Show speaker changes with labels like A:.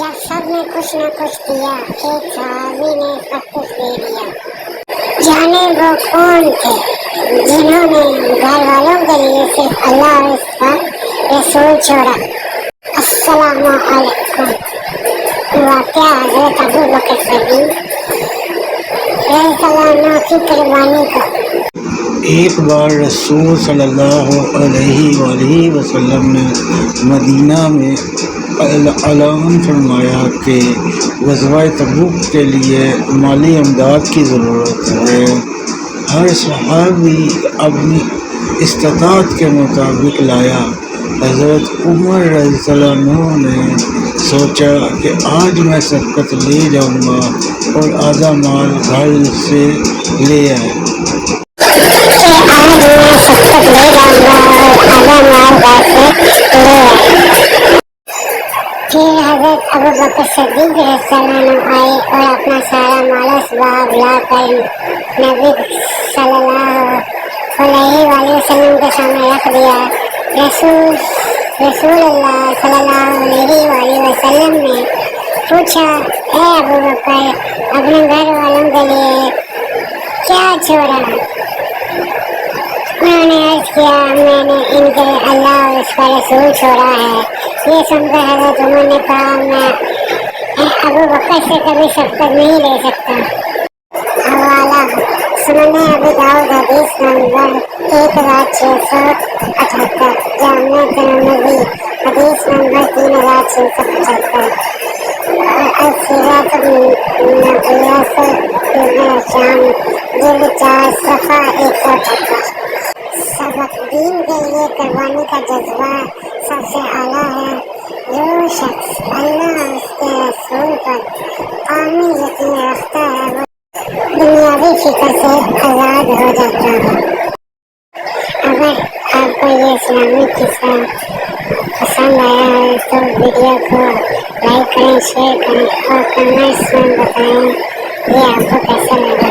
A: جب سب نے کچھ نہ کچھ دیا، ایک صحابی نے سب کچھ دے دیا۔ جانے وہ کون تھے جنہوں نے گھر والوں کے لیے صرف اللہ اور اس کا رسول چھوڑا؟ السلام علیکم۔ واقعہ حضرت ابو بکر صدیق رضی اللہ عنہ کی قربانی کا۔
B: ایک بار رسول صلی اللہ علیہ وآلہ وسلم نے مدینہ میں اعلان فرمایا کہ غزوہ تبوک کے لیے مالی امداد کی ضرورت ہے۔ ہر صحابی اپنی استطاعت کے مطابق لایا۔ حضرت عمر رضی اللہ عنہ نے سوچا کہ آج میں صدقۃ لے جاؤں گا اور آدھا مال گھر سے لے آئے۔
A: پھر حضرت ابو بکر صدیق رضی اللہ عنہ آئے اور اپنا سارا مال اسباب لا کر نبی صلی اللہ علیہ وآلہ وسلم کے سامنے رکھ دیا۔ رسول اللہ صلی اللہ علیہ وآلہ وسلم نے پوچھا، اے ابو بکر، اپنے گھر والوں کے لیے کیا چھوڑا؟ انہوں نے عرض کیا، میں نے ان کے لیے اللہ اور اس کا رسول چھوڑا ہے۔ یہ سن کر حضرت عمر نے کہا، میں ابو بکر سے کبھی شفقت نہیں لے سکتا۔ حوالہ سنن ابی داؤد حدیث نمبر 1678، جامع ترمذی حدیث نمبر 3675، اور السیرۃ النبویہ سے ابن شام جلد 4 صفحہ 178۔ سبق دین کے لیے قربانی کا جذبہ سب سے اعلیٰ ہے۔ جو شخص اللہ اور اس کے رسول پر کامل یقین رکھتا ہے وہ دنیاوی فکر سے آزاد ہو جاتا ہے۔ اگر آپ کو یہ اسلامی قصہ پسند آیا ہے تو ویڈیو کو لائک کریں، شیئر کریں اور کمنٹس میں بتائیں یہ آپ کو کیسا لگا۔